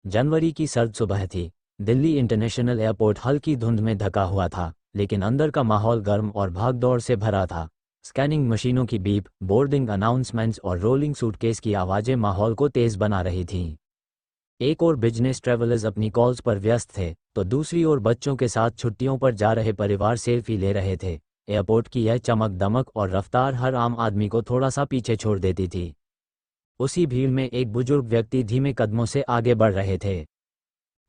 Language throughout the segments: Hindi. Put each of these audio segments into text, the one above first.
जनवरी की सर्द सुबह थी। दिल्ली इंटरनेशनल एयरपोर्ट हल्की धुंध में ढका हुआ था, लेकिन अंदर का माहौल गर्म और भागदौड़ से भरा था। स्कैनिंग मशीनों की बीप, बोर्डिंग अनाउंसमेंट्स और रोलिंग सूटकेस की आवाज़ें माहौल को तेज़ बना रही थीं। एक और बिजनेस ट्रैवलर्स अपनी कॉल्स पर व्यस्त थे, तो दूसरी ओर बच्चों के साथ छुट्टियों पर जा रहे परिवार सेल्फी ले रहे थे। एयरपोर्ट की यह चमक दमक और रफ्तार हर आम आदमी को थोड़ा सा पीछे छोड़ देती थी। उसी भीड़ में एक बुजुर्ग व्यक्ति धीमे कदमों से आगे बढ़ रहे थे।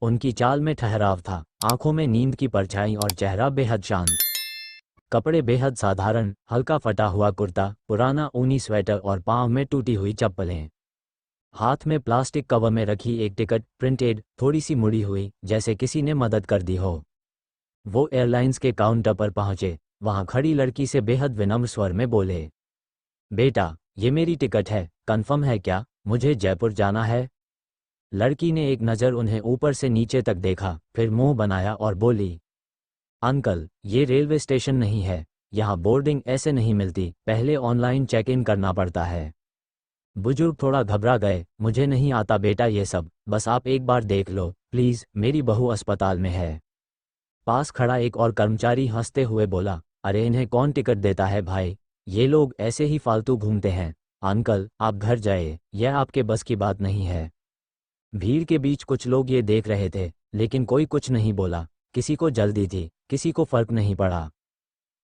उनकी चाल में ठहराव था, आंखों में नींद की परछाई और चेहरा बेहद शांत। कपड़े बेहद साधारण, हल्का फटा हुआ कुर्ता, पुराना ऊनी स्वेटर और पांव में टूटी हुई चप्पलें। हाथ में प्लास्टिक कवर में रखी एक टिकट, प्रिंटेड, थोड़ी सी मुड़ी हुई, जैसे किसी ने मदद कर दी हो। वो एयरलाइंस के काउंटर पर पहुंचे। वहां खड़ी लड़की से बेहद विनम्र स्वर में बोले, बेटा, ये मेरी टिकट है, कंफर्म है क्या? मुझे जयपुर जाना है। लड़की ने एक नज़र उन्हें ऊपर से नीचे तक देखा, फिर मुंह बनाया और बोली, अंकल, ये रेलवे स्टेशन नहीं है। यहाँ बोर्डिंग ऐसे नहीं मिलती, पहले ऑनलाइन चेक इन करना पड़ता है। बुजुर्ग थोड़ा घबरा गए। मुझे नहीं आता बेटा ये सब, बस आप एक बार देख लो प्लीज़, मेरी बहू अस्पताल में है। पास खड़ा एक और कर्मचारी हंसते हुए बोला, अरे इन्हें कौन टिकट देता है भाई, ये लोग ऐसे ही फालतू घूमते हैं। अंकल, आप घर जाइए, यह आपके बस की बात नहीं है। भीड़ के बीच कुछ लोग ये देख रहे थे, लेकिन कोई कुछ नहीं बोला। किसी को जल्दी थी, किसी को फर्क नहीं पड़ा।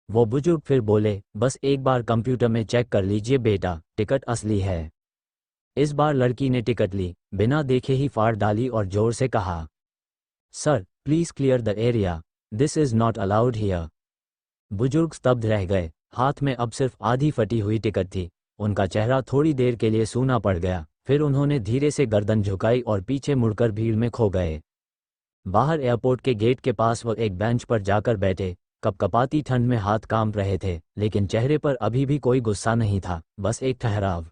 वो बुजुर्ग फिर बोले, बस एक बार कंप्यूटर में चेक कर लीजिए बेटा, टिकट असली है। इस बार लड़की ने टिकट ली, बिना देखे ही फाड़ डाली और जोर से कहा, sir please clear the area, this is not allowed here. बुजुर्ग स्तब्ध रह गए। हाथ में अब सिर्फ आधी फटी हुई टिकट थी। उनका चेहरा थोड़ी देर के लिए सूना पड़ गया, फिर उन्होंने धीरे से गर्दन झुकाई और पीछे मुड़कर भीड़ में खो गए। बाहर एयरपोर्ट के गेट के पास वो एक बेंच पर जाकर बैठे। कपकपाती ठंड में हाथ कांप रहे थे, लेकिन चेहरे पर अभी भी कोई गुस्सा नहीं था, बस एक ठहराव।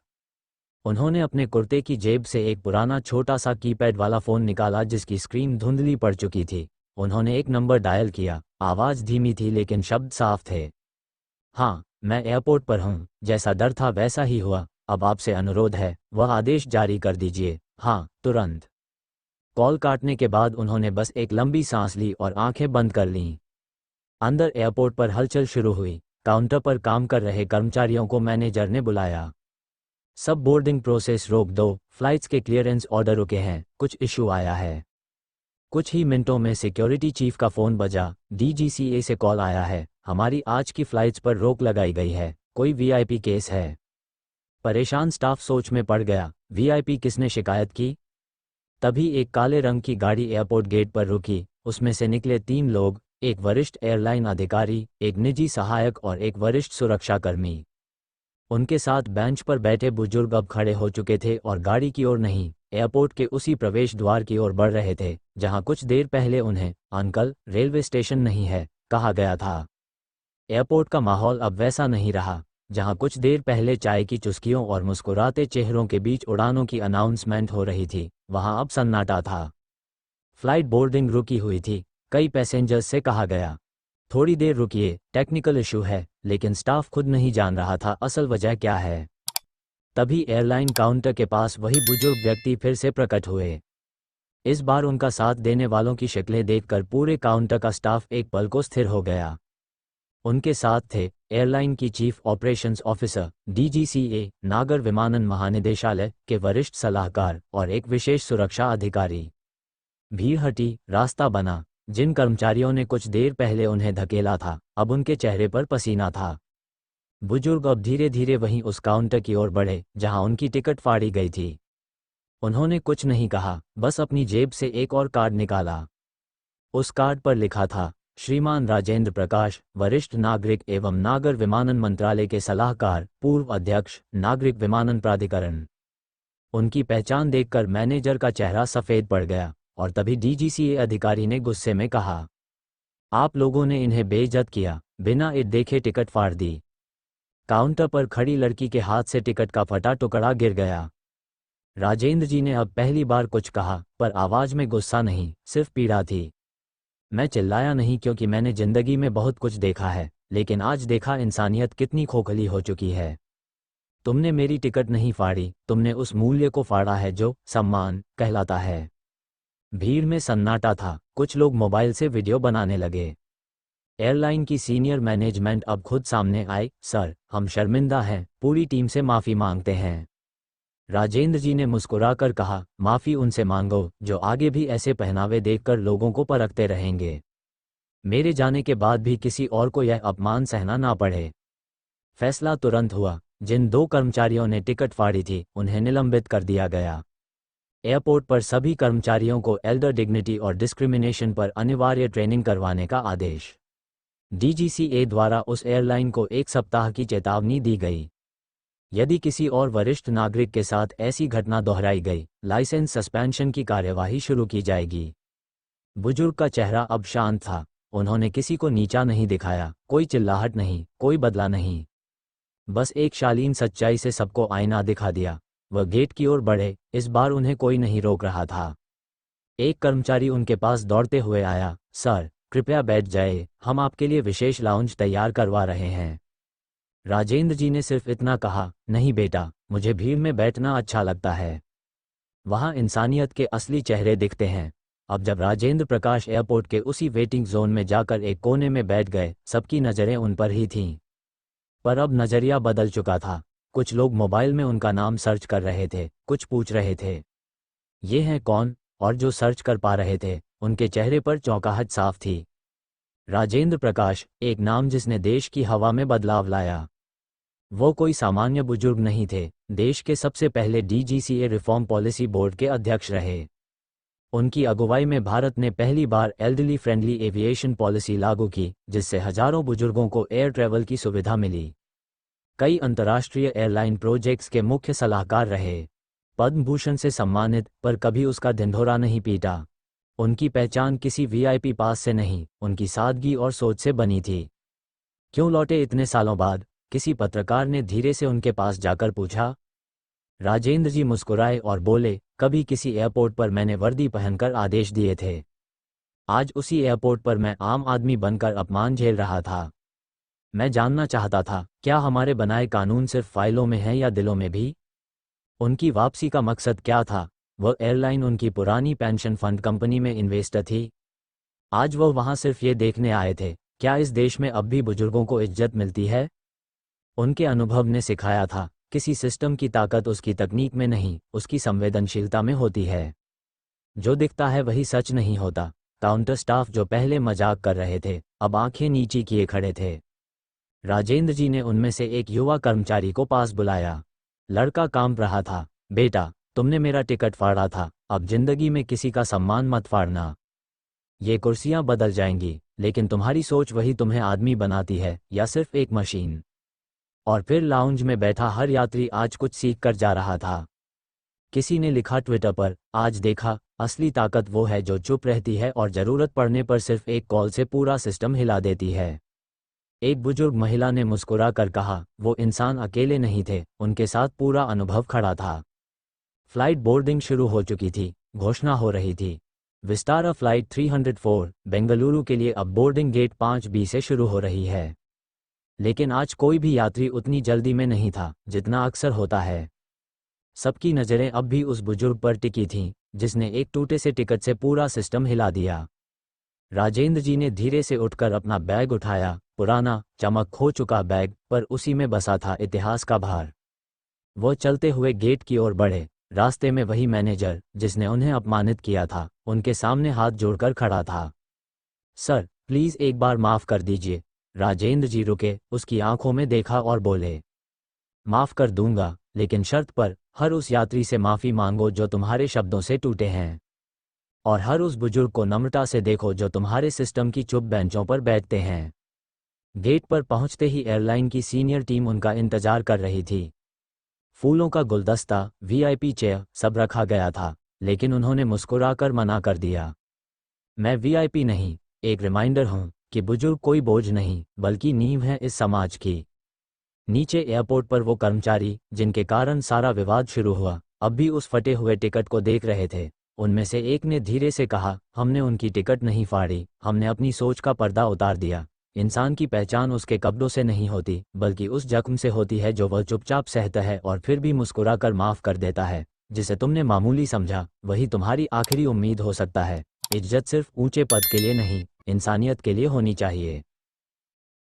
उन्होंने अपने कुर्ते की जेब से एक पुराना छोटा सा कीपैड वाला फ़ोन निकाला जिसकी स्क्रीन धुंधली पड़ चुकी थी। उन्होंने एक नंबर डायल किया। आवाज़ धीमी थी लेकिन शब्द साफ थे। हाँ, मैं एयरपोर्ट पर हूँ, जैसा डर था वैसा ही हुआ। अब आपसे अनुरोध है, वह आदेश जारी कर दीजिए। हाँ, तुरंत। कॉल काटने के बाद उन्होंने बस एक लंबी सांस ली और आंखें बंद कर लीं। अंदर एयरपोर्ट पर हलचल शुरू हुई। काउंटर पर काम कर रहे कर्मचारियों को मैनेजर ने बुलाया। सब बोर्डिंग प्रोसेस रोक दो, फ्लाइट्स के क्लियरेंस ऑर्डर रुके हैं, कुछ इशू आया है। कुछ ही मिनटों में सिक्योरिटी चीफ का फ़ोन बजा। डीजीसीए से कॉल आया है, हमारी आज की फ़्लाइट्स पर रोक लगाई गई है, कोई वीआईपी केस है। परेशान स्टाफ सोच में पड़ गया, वीआईपी किसने शिकायत की? तभी एक काले रंग की गाड़ी एयरपोर्ट गेट पर रुकी। उसमें से निकले 3 लोग, एक वरिष्ठ एयरलाइन अधिकारी, एक निजी सहायक और एक वरिष्ठ सुरक्षाकर्मी। उनके साथ बेंच पर बैठे बुजुर्ग अब खड़े हो चुके थे और गाड़ी की ओर नहीं, एयरपोर्ट के उसी प्रवेश द्वार की ओर बढ़ रहे थे जहां कुछ देर पहले उन्हें, अंकल, रेलवे स्टेशन नहीं है, कहा गया था। एयरपोर्ट का माहौल अब वैसा नहीं रहा। जहां कुछ देर पहले चाय की चुस्कियों और मुस्कुराते चेहरों के बीच उड़ानों की अनाउंसमेंट हो रही थी, वहां अब सन्नाटा था। फ्लाइट बोर्डिंग रुकी हुई थी। कई पैसेंजर्स से कहा गया, थोड़ी देर रुकिए, टेक्निकल इशू है, लेकिन स्टाफ खुद नहीं जान रहा था असल वजह क्या है। तभी एयरलाइन काउंटर के पास वही बुजुर्ग व्यक्ति फिर से प्रकट हुए। इस बार उनका साथ देने वालों की शक्लें देखकर पूरे काउंटर का स्टाफ एक पल को स्थिर हो गया। उनके साथ थे एयरलाइन की चीफ ऑपरेशंस ऑफिसर, डीजीसीए, नागर विमानन महानिदेशालय के वरिष्ठ सलाहकार और एक विशेष सुरक्षा अधिकारी। भीड़ हटी, रास्ता बना। जिन कर्मचारियों ने कुछ देर पहले उन्हें धकेला था, अब उनके चेहरे पर पसीना था। बुजुर्ग अब धीरे धीरे वहीं उस काउंटर की ओर बढ़े जहां उनकी टिकट फाड़ी गई थी। उन्होंने कुछ नहीं कहा, बस अपनी जेब से एक और कार्ड निकाला। उस कार्ड पर लिखा था, श्रीमान राजेंद्र प्रकाश, वरिष्ठ नागरिक एवं नागर विमानन मंत्रालय के सलाहकार, पूर्व अध्यक्ष, नागरिक विमानन प्राधिकरण। उनकी पहचान देखकर मैनेजर का चेहरा सफ़ेद पड़ गया और तभी डीजीसीए अधिकारी ने गुस्से में कहा, आप लोगों ने इन्हें बेइज्जत किया, बिना इट देखे टिकट फाड़ दी। काउंटर पर खड़ी लड़की के हाथ से टिकट का फटा टुकड़ा गिर गया। राजेंद्र जी ने अब पहली बार कुछ कहा, पर आवाज में गुस्सा नहीं, सिर्फ पीड़ा थी। मैं चिल्लाया नहीं क्योंकि मैंने जिंदगी में बहुत कुछ देखा है, लेकिन आज देखा इंसानियत कितनी खोखली हो चुकी है। तुमने मेरी टिकट नहीं फाड़ी, तुमने उस मूल्य को फाड़ा है जो सम्मान कहलाता है। भीड़ में सन्नाटा था, कुछ लोग मोबाइल से वीडियो बनाने लगे। एयरलाइन की सीनियर मैनेजमेंट अब खुद सामने आई। सर, हम शर्मिंदा हैं, पूरी टीम से माफ़ी मांगते हैं। राजेंद्र जी ने मुस्कुराकर कहा, माफ़ी उनसे मांगो जो आगे भी ऐसे पहनावे देखकर लोगों को परखते रहेंगे। मेरे जाने के बाद भी किसी और को यह अपमान सहना ना पड़े। फैसला तुरंत हुआ। जिन 2 कर्मचारियों ने टिकट फाड़ी थी उन्हें निलंबित कर दिया गया। एयरपोर्ट पर सभी कर्मचारियों को एल्डर डिग्निटी और डिस्क्रिमिनेशन पर अनिवार्य ट्रेनिंग करवाने का आदेश। डीजीसीए द्वारा उस एयरलाइन को 1 सप्ताह की चेतावनी दी गई। यदि किसी और वरिष्ठ नागरिक के साथ ऐसी घटना दोहराई गई, लाइसेंस सस्पेंशन की कार्यवाही शुरू की जाएगी। बुजुर्ग का चेहरा अब शांत था। उन्होंने किसी को नीचा नहीं दिखाया, कोई चिल्लाहट नहीं, कोई बदला नहीं। बस एक शालीन सच्चाई से सबको आईना दिखा दिया। वह गेट की ओर बढ़े, इस बार उन्हें कोई नहीं रोक रहा था। एक कर्मचारी उनके पास दौड़ते हुए आया, सर, कृपया बैठ जाए, हम आपके लिए विशेष लाउंज तैयार करवा रहे हैं। राजेंद्र जी ने सिर्फ इतना कहा, नहीं बेटा, मुझे भीड़ में बैठना अच्छा लगता है। वहाँ इंसानियत के असली चेहरे दिखते हैं। अब जब राजेंद्र प्रकाश एयरपोर्ट के उसी वेटिंग जोन में जाकर एक कोने में बैठ गए, सबकी नज़रें उन पर ही थीं। पर अब नज़रिया बदल चुका था। कुछ लोग मोबाइल में उनका नाम सर्च कर रहे थे, कुछ पूछ रहे थे, ये हैं कौन, और जो सर्च कर पा रहे थे, उनके चेहरे पर चौंकाहट साफ थी। राजेंद्र प्रकाश, एक नाम जिसने देश की हवा में बदलाव लाया। वो कोई सामान्य बुजुर्ग नहीं थे, देश के सबसे पहले डीजीसीए रिफॉर्म पॉलिसी बोर्ड के अध्यक्ष रहे। उनकी अगुवाई में भारत ने पहली बार एल्डरली फ्रेंडली एविएशन पॉलिसी लागू की, जिससे हजारों बुजुर्गों को एयर ट्रैवल की सुविधा मिली। कई अंतर्राष्ट्रीय एयरलाइन प्रोजेक्ट्स के मुख्य सलाहकार रहे। पद्म भूषण से सम्मानित, पर कभी उसका ढिंढोरा नहीं पीटा। उनकी पहचान किसी वीआईपी पास से नहीं, उनकी सादगी और सोच से बनी थी। क्यों लौटे इतने सालों बाद? किसी पत्रकार ने धीरे से उनके पास जाकर पूछा। राजेंद्र जी मुस्कुराए और बोले, कभी किसी एयरपोर्ट पर मैंने वर्दी पहनकर आदेश दिए थे। आज उसी एयरपोर्ट पर मैं आम आदमी बनकर अपमान झेल रहा था। मैं जानना चाहता था, क्या हमारे बनाए कानून सिर्फ फाइलों में हैं या दिलों में भी? उनकी वापसी का मकसद क्या था? वह एयरलाइन उनकी पुरानी पेंशन फंड कंपनी में इन्वेस्टर थी। आज वह वहां सिर्फ ये देखने आए थे, क्या इस देश में अब भी बुजुर्गों को इज्जत मिलती है? उनके अनुभव ने सिखाया था, किसी सिस्टम की ताकत उसकी तकनीक में नहीं, उसकी संवेदनशीलता में होती है। जो दिखता है वही सच नहीं होता। काउंटर स्टाफ जो पहले मजाक कर रहे थे, अब आंखें नीची किए खड़े थे। राजेंद्र जी ने उनमें से एक युवा कर्मचारी को पास बुलाया। लड़का कांप रहा था। बेटा, तुमने मेरा टिकट फाड़ा था, अब जिंदगी में किसी का सम्मान मत फाड़ना। ये कुर्सियां बदल जाएंगी, लेकिन तुम्हारी सोच वही तुम्हें आदमी बनाती है, या सिर्फ एक मशीन? और फिर लाउंज में बैठा हर यात्री आज कुछ सीख कर जा रहा था। किसी ने लिखा ट्विटर पर, आज देखा, असली ताकत वो है जो चुप रहती है और ज़रूरत पड़ने पर सिर्फ एक कॉल से पूरा सिस्टम हिला देती है। एक बुजुर्ग महिला ने मुस्कुरा कर कहा, वो इंसान अकेले नहीं थे, उनके साथ पूरा अनुभव खड़ा था। फ्लाइट बोर्डिंग शुरू हो चुकी थी, घोषणा हो रही थी। विस्तारा फ्लाइट 304 बेंगलुरु के लिए अब बोर्डिंग गेट 5B से शुरू हो रही है। लेकिन आज कोई भी यात्री उतनी जल्दी में नहीं था जितना अक्सर होता है। सबकी नज़रें अब भी उस बुजुर्ग पर टिकी थीं, जिसने एक टूटे से टिकट से पूरा सिस्टम हिला दिया। राजेंद्र जी ने धीरे से उठकर अपना बैग उठाया, पुराना, चमक खो चुका बैग, पर उसी में बसा था इतिहास का भार। वो चलते हुए गेट की ओर बढ़े। रास्ते में वही मैनेजर, जिसने उन्हें अपमानित किया था, उनके सामने हाथ जोड़कर खड़ा था। सर, प्लीज़ एक बार माफ़ कर दीजिए। राजेंद्र जी रुके, उसकी आंखों में देखा और बोले, माफ़ कर दूंगा, लेकिन शर्त पर, हर उस यात्री से माफ़ी मांगो जो तुम्हारे शब्दों से टूटे हैं। और हर उस बुजुर्ग को नम्रता से देखो जो तुम्हारे सिस्टम की चुप बेंचों पर बैठते हैं। गेट पर पहुंचते ही एयरलाइन की सीनियर टीम उनका इंतजार कर रही थी। फूलों का गुलदस्ता, वीआईपी चेयर, सब रखा गया था, लेकिन उन्होंने मुस्कुराकर मना कर दिया। मैं वीआईपी नहीं, एक रिमाइंडर हूं कि बुजुर्ग कोई बोझ नहीं, बल्कि नींव है इस समाज की। नीचे एयरपोर्ट पर वो कर्मचारी, जिनके कारण सारा विवाद शुरू हुआ, अब भी उस फटे हुए टिकट को देख रहे थे। उनमें से एक ने धीरे से कहा, हमने उनकी टिकट नहीं फाड़ी, हमने अपनी सोच का पर्दा उतार दिया। इंसान की पहचान उसके कपड़ों से नहीं होती, बल्कि उस जख्म से होती है जो वह चुपचाप सहता है और फिर भी मुस्कुराकर माफ़ कर देता है। जिसे तुमने मामूली समझा वही तुम्हारी आखिरी उम्मीद हो सकता है। इज्जत सिर्फ ऊंचे पद के लिए नहीं, इंसानियत के लिए होनी चाहिए।